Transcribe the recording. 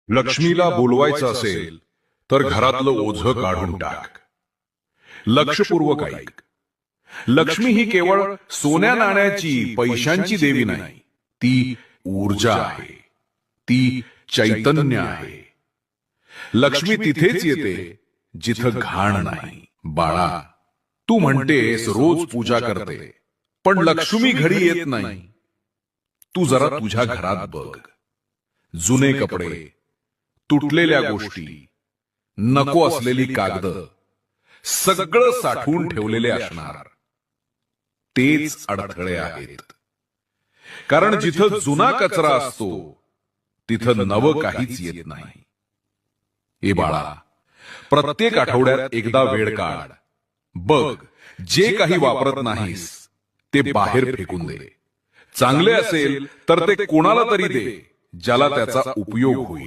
लक्ष्मीला बोलवायचं असेल तर घरातलं ओझं काढून टाक. लक्षपूर्वक ऐक. लक्ष्मी ही केवळ सोन्या नाण्याची पैशांची देवी नाही, ती ऊर्जा आहे, ती चैतन्य आहे. लक्ष्मी तिथेच येते जिथं घाण नाही. बाळा, तू म्हणतेस रोज पूजा करते, पण लक्ष्मी घरी येत नाही. तू जरा तुझ्या घरात बघ. जुने कपडे, तुटलेल्या गोष्टी, नको असलेली कागद, सगळं साठवून ठेवलेले असणार. तेच अडथळे आहेत. कारण जिथं जुना कचरा असतो तिथं नवं काहीच येत नाही. ए बाळा, प्रत्येक आठवड्यात एकदा वेळ काढ. बघ, जे काही वापरत नाहीस ते बाहेर फेकून दे. चांगले असेल तर ते कोणाला तरी दे ज्याला त्याचा उपयोग होईल.